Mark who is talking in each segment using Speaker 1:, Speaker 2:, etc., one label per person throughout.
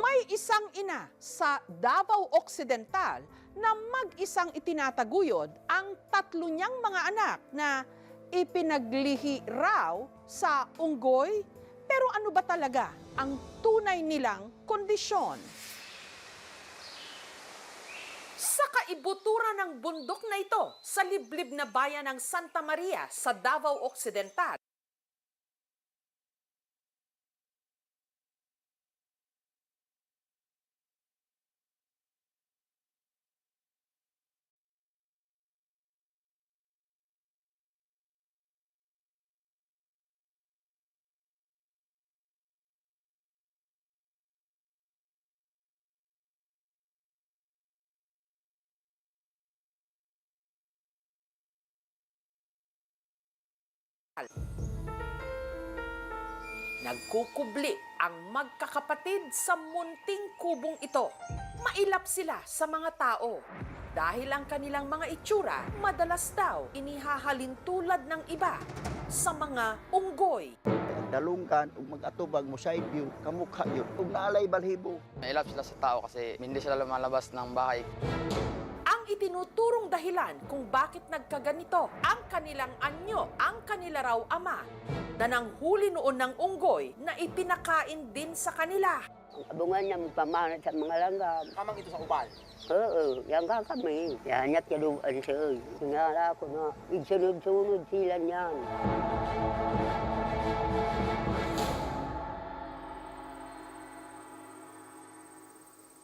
Speaker 1: May isang ina sa Davao Occidental na mag-isang itinataguyod ang 3 niyang mga anak na ipinaglihi raw sa unggoy. Pero ano ba talaga ang tunay nilang kondisyon? Sa kaibuturan ng bundok na ito, sa liblib na bayan ng Santa Maria sa Davao Occidental, nagkukubli ang magkakapatid sa munting kubong ito. Mailap sila sa mga tao dahil ang kanilang mga itsura madalas daw inihahalin tulad ng iba sa mga unggoy.
Speaker 2: Dalunggan ug mag-atubag mo side view kamukha yun ug naalay balhibo.
Speaker 3: Nailap sila sa tao kasi hindi sila lumalabas ng bahay.
Speaker 1: Ang itinuturong dahilan kung bakit nagkaganito ang kanilang anyo, ang kanila raw ama, na nanghuli noon ng unggoy na ipinakain din sa kanila.
Speaker 4: Ang abungan niya magpamanat sa mga langgam.
Speaker 3: Kamang ito sa ubal.
Speaker 4: Oo, yan ka kami. Yanat ka doon siya. Tingala ko na, igsunod-sunod sila niyan.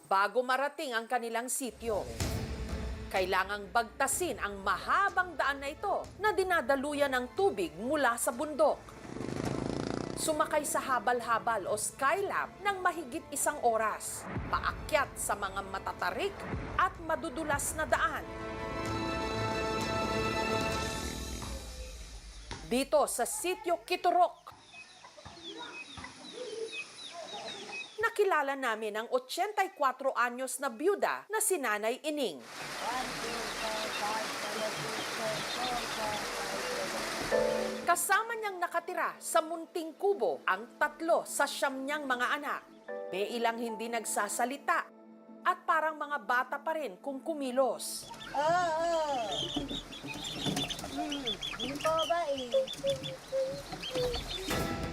Speaker 1: Bago marating ang kanilang sityo, kailangang bagtasin ang mahabang daan na ito na dinadaluyan ng tubig mula sa bundok. Sumakay sa habal-habal o skylab ng mahigit 1 oras, paakyat sa mga matatarik at madudulas na daan. Dito sa sitio Kiturok, nakilala namin ang 84 anyos na byuda na si Nanay Ining. Kasama niyang nakatira sa munting kubo ang 3 sa 9 niyang mga anak. May ilang hindi nagsasalita at parang mga bata pa rin kung kumilos.
Speaker 4: Hindi po ba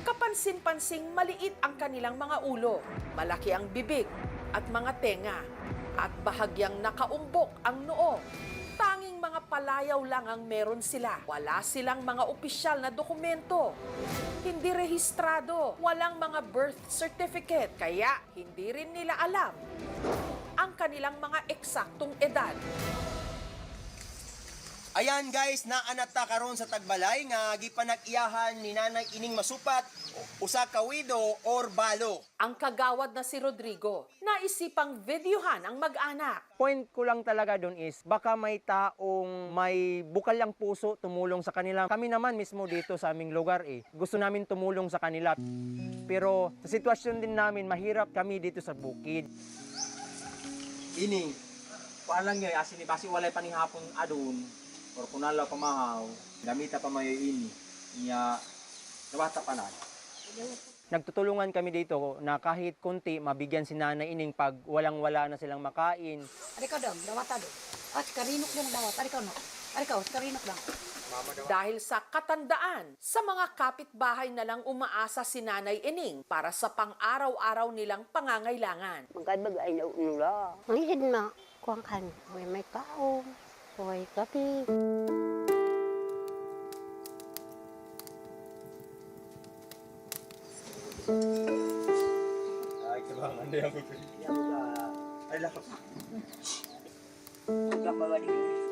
Speaker 1: Kapansin-pansing maliit ang kanilang mga ulo, malaki ang bibig at mga tenga, at bahagyang nakaumbok ang noo. Tanging mga palayaw lang ang meron sila. Wala silang mga opisyal na dokumento. Hindi rehistrado, walang mga birth certificate, kaya hindi rin nila alam ang kanilang mga eksaktong edad.
Speaker 5: Ayan guys, naanat ta karon sa Tagbalay nga gipanag-iyahan ni Nanay Ining Masupat, usa ka widow or balo.
Speaker 1: Ang kagawad na si Rodrigo, naisipang videohan ang mag-anak.
Speaker 6: Point ko lang talaga doon is baka may taong may bukal ang puso tumulong sa kanila. Kami naman mismo dito sa aming lugar gusto namin tumulong sa kanila. Pero sa sitwasyon din namin, mahirap kami dito sa bukid.
Speaker 3: Ining, paalang nga, asin ni basi walay panihapon adun. Or kunala pamahaw, gamita pa mayo ini. Niya, nawata pa na.
Speaker 6: Nagtutulungan kami dito na kahit kunti mabigyan si Nanay Ining pag walang-wala na silang makain.
Speaker 7: Ari ka dong, dawata do. At karinok lang dawat. Ari ka no. Ari ka, karinok lang.
Speaker 1: Dahil sa katandaan, sa mga kapitbahay na lang umaasa si Nanay Ining para sa pang-araw-araw nilang pangangailangan.
Speaker 4: magkabagay na unula. Ang isid na, kuwang kan, may kaong, may kapi.
Speaker 5: Ay, kabangan na yung ay, lakot.
Speaker 4: Magkabagay na.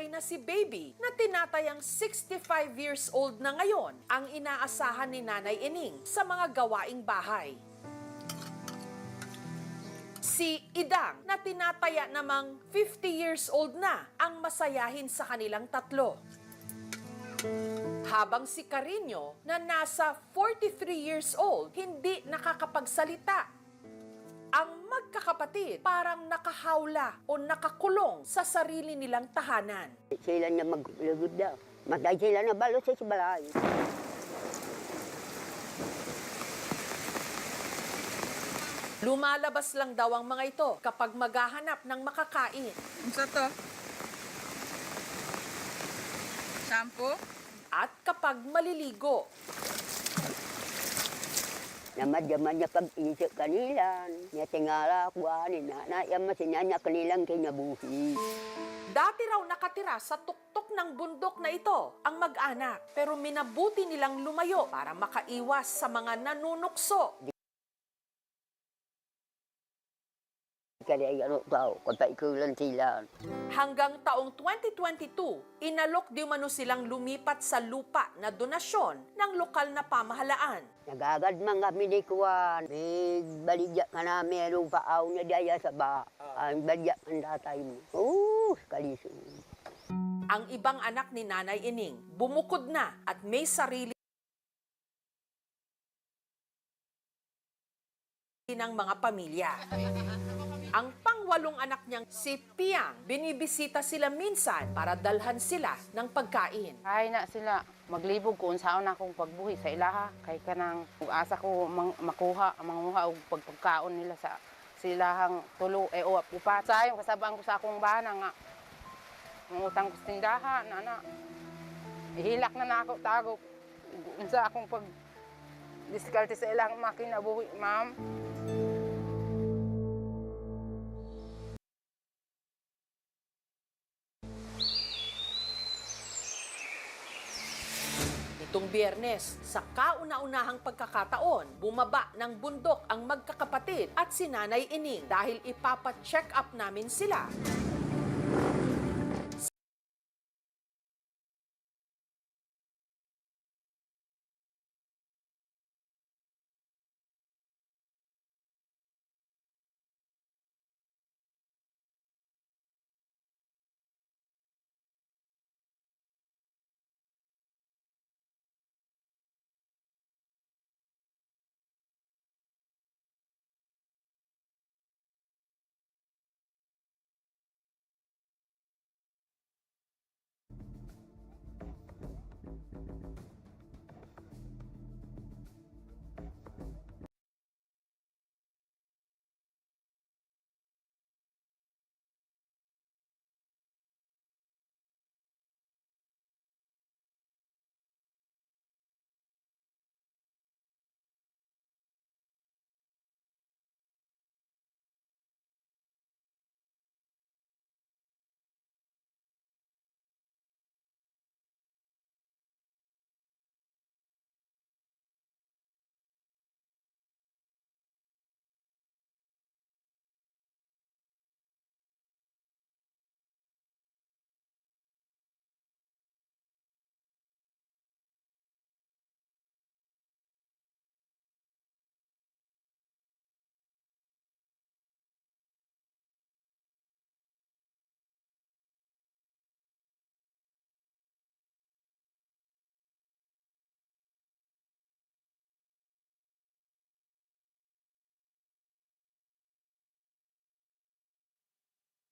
Speaker 1: Na si Baby na tinatayang 65 years old na ngayon ang inaasahan ni Nanay Ining sa mga gawaing bahay. Si Idang na tinataya namang 50 years old na ang masayahin sa kanilang 3. Habang si Carino na nasa 43 years old hindi nakakapagsalita. Ang magkakapatid magkakapatid parang nakahawla o nakakulong sa sarili nilang tahanan.
Speaker 4: Sila niya maglugod daw. Matay sila na balo sa balay.
Speaker 1: Lumalabas lang daw ang mga ito kapag maghahanap ng makakain.
Speaker 8: Unsa to? Shampoo?
Speaker 1: At kapag maliligo.
Speaker 4: Namadyaman niya pag-isip kanilan. Niya tingala kuhanin na yan masinya niya kanilang kinabuhi.
Speaker 1: Dati raw nakatira sa tuktok ng bundok na ito ang mag-anak, pero minabuti nilang lumayo para makaiwas sa mga nanunukso.
Speaker 4: Kaya ano tao, kapaikulan sila.
Speaker 1: Hanggang taong 2022, inalok di umano silang lumipat sa lupa na donasyon ng lokal na pamahalaan.
Speaker 4: Nagagad man kami ni Kuwan. May baligya ka na meron paaw na daya sa ba. Ang baligya ang datay mo. Kaliso.
Speaker 1: Ang ibang anak ni Nanay Ining bumukod na at may sarili ng mga pamilya. Ang pangwalong anak niyang si Piang, binibisita sila minsan para dalhan sila ng pagkain.
Speaker 9: Ay na sila maglibog kung saan akong pagbuhi sa ilaha. Kay kanang asa ko manguha og pagpagkaon nila sa silahang tulo o upat. Sayang kasabang ko sa akong bana nga mangutang ko sa tindahan ana. Ihilak na ako tagok unsa akong pag diskarte sa ilang makina buhi, ma'am.
Speaker 1: Itong Biyernes, sa kauna-unahang pagkakataon, bumaba ng bundok ang magkakapatid at si Nanay Ining dahil ipapa-check up namin sila.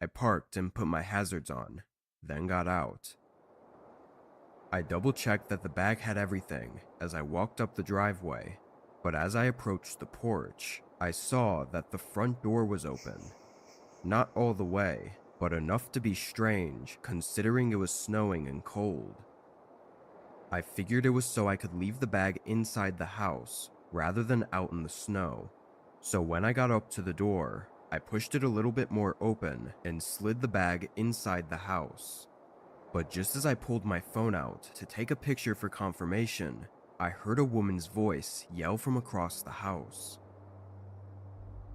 Speaker 10: I parked and put my hazards on, then got out. I double-checked that the bag had everything as I walked up the driveway, but as I approached the porch, I saw that the front door was open. Not all the way, but enough to be strange considering it was snowing and cold. I figured it was so I could leave the bag inside the house rather than out in the snow. So when I got up to the door, I pushed it a little bit more open and slid the bag inside the house. But just as I pulled my phone out to take a picture for confirmation, I heard a woman's voice yell from across the house.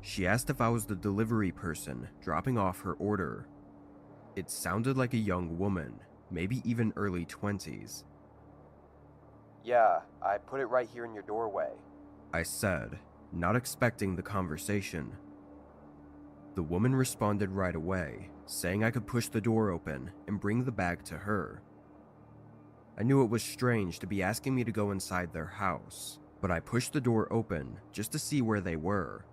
Speaker 10: She asked if I was the delivery person dropping off her order. It sounded like a young woman, maybe even early 20s. "Yeah, I put it right here in your doorway," I said, not expecting the conversation. The woman responded right away, saying I could push the door open and bring the bag to her. I knew it was strange to be asking me to go inside their house, but I pushed the door open just to see where they were.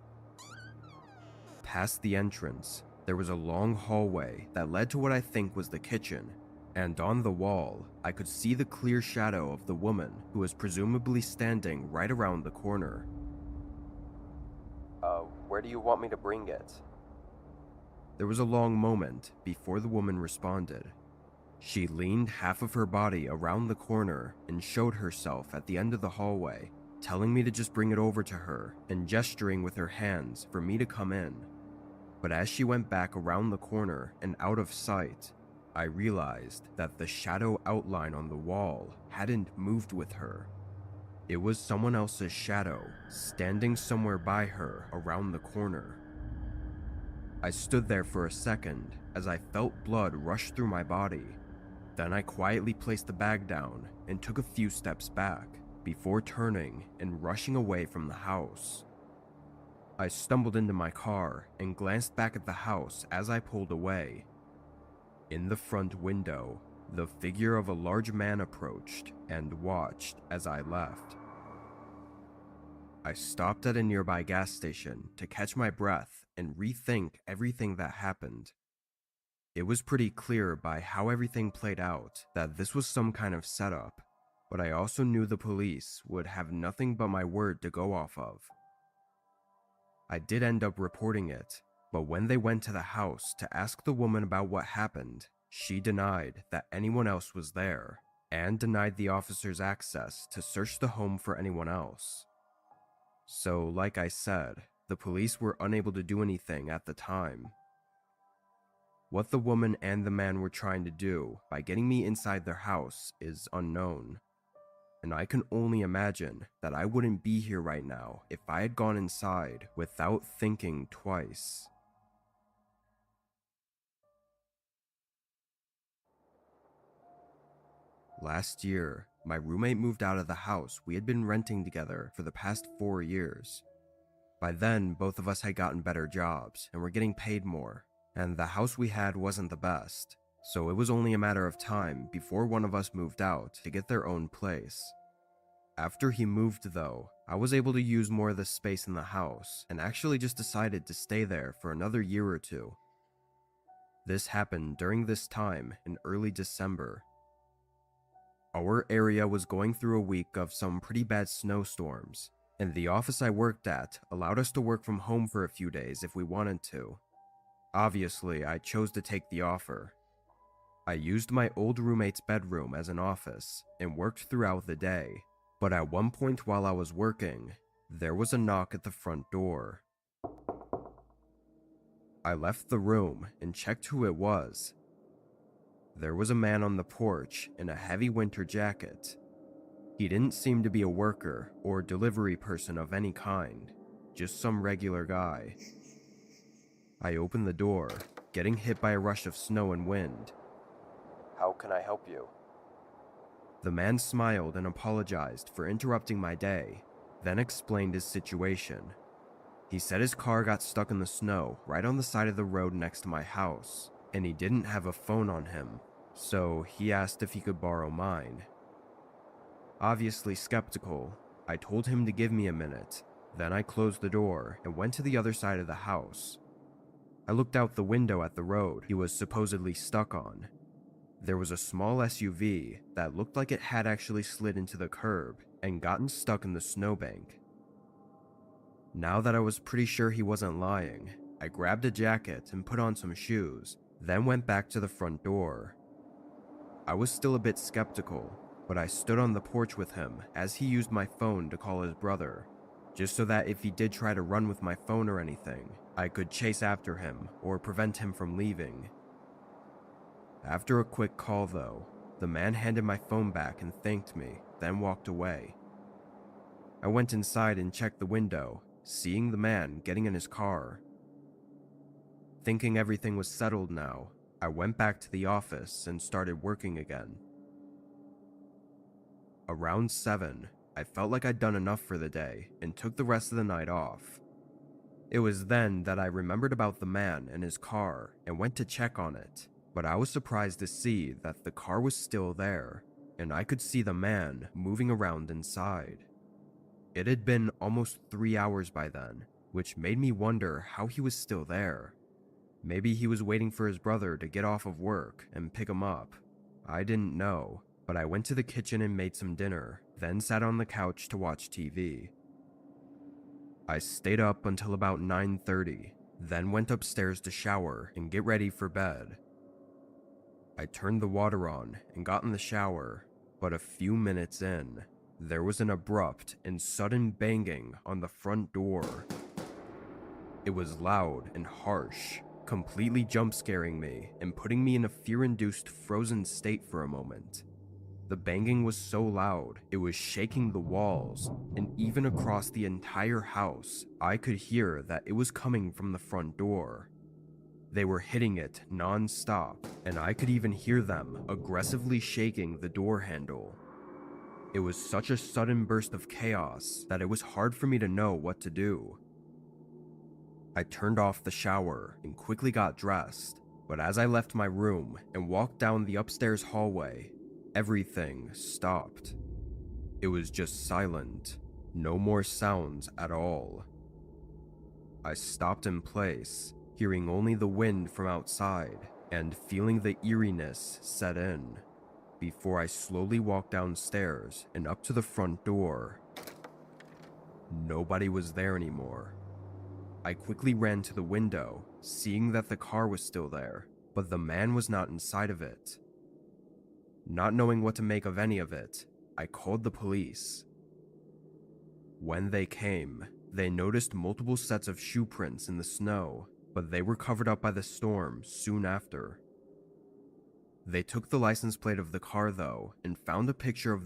Speaker 10: Past the entrance, there was a long hallway that led to what I think was the kitchen, and on the wall, I could see the clear shadow of the woman who was presumably standing right around the corner. Where do you want me to bring it? There was a long moment before the woman responded. She leaned half of her body around the corner and showed herself at the end of the hallway, telling me to just bring it over to her and gesturing with her hands for me to come in. But as she went back around the corner and out of sight, I realized that the shadow outline on the wall hadn't moved with her. It was someone else's shadow standing somewhere by her around the corner. I stood there for a second as I felt blood rush through my body. Then I quietly placed the bag down and took a few steps back before turning and rushing away from the house. I stumbled into my car and glanced back at the house as I pulled away. In the front window, the figure of a large man approached and watched as I left. I stopped at a nearby gas station to catch my breath and rethink everything that happened. It was pretty clear by how everything played out that this was some kind of setup, but I also knew the police would have nothing but my word to go off of. I did end up reporting it, but when they went to the house to ask the woman about what happened, she denied that anyone else was there and denied the officers access to search the home for anyone else. So, like I said, the police were unable to do anything at the time. What the woman and the man were trying to do by getting me inside their house is unknown, and I can only imagine that I wouldn't be here right now if I had gone inside without thinking twice. Last year, my roommate moved out of the house we had been renting together for the past 4 years. By then, both of us had gotten better jobs and were getting paid more, and the house we had wasn't the best, so it was only a matter of time before one of us moved out to get their own place. After he moved though, I was able to use more of the space in the house and actually just decided to stay there for another year or two. This happened during this time in early December. Our area was going through a week of some pretty bad snowstorms, and the office I worked at allowed us to work from home for a few days if we wanted to. Obviously, I chose to take the offer. I used my old roommate's bedroom as an office and worked throughout the day, but at one point while I was working, there was a knock at the front door. I left the room and checked who it was. There was a man on the porch in a heavy winter jacket. He didn't seem to be a worker or delivery person of any kind, just some regular guy. I opened the door, getting hit by a rush of snow and wind. "How can I help you?" The man smiled and apologized for interrupting my day, then explained his situation. He said his car got stuck in the snow right on the side of the road next to my house, and he didn't have a phone on him, so he asked if he could borrow mine. Obviously skeptical, I told him to give me a minute, then I closed the door and went to the other side of the house. I looked out the window at the road he was supposedly stuck on. There was a small SUV that looked like it had actually slid into the curb and gotten stuck in the snowbank. Now that I was pretty sure he wasn't lying, I grabbed a jacket and put on some shoes, then went back to the front door. I was still a bit skeptical, but I stood on the porch with him as he used my phone to call his brother, just so that if he did try to run with my phone or anything, I could chase after him or prevent him from leaving. After a quick call though, the man handed my phone back and thanked me, then walked away. I went inside and checked the window, seeing the man getting in his car. Thinking everything was settled now, I went back to the office and started working again. Around 7, I felt like I'd done enough for the day and took the rest of the night off. It was then that I remembered about the man and his car and went to check on it, but I was surprised to see that the car was still there, and I could see the man moving around inside. It had been almost 3 hours by then, which made me wonder how he was still there. Maybe he was waiting for his brother to get off of work and pick him up. I didn't know, but I went to the kitchen and made some dinner, then sat on the couch to watch TV. I stayed up until about 9:30, then went upstairs to shower and get ready for bed. I turned the water on and got in the shower, but a few minutes in, there was an abrupt and sudden banging on the front door. It was loud and harsh, completely jump-scaring me and putting me in a fear-induced frozen state for a moment. The banging was so loud, it was shaking the walls, and even across the entire house, I could hear that it was coming from the front door. They were hitting it non-stop, and I could even hear them aggressively shaking the door handle. It was such a sudden burst of chaos that it was hard for me to know what to do. I turned off the shower and quickly got dressed, but as I left my room and walked down the upstairs hallway, everything stopped. It was just silent, no more sounds at all. I stopped in place, hearing only the wind from outside and feeling the eeriness set in, before I slowly walked downstairs and up to the front door. Nobody was there anymore. I quickly ran to the window, seeing that the car was still there, but the man was not inside of it. Not knowing what to make of any of it, I called the police. When they came, they noticed multiple sets of shoe prints in the snow, but they were covered up by the storm soon after. They took the license plate of the car though and found a picture of the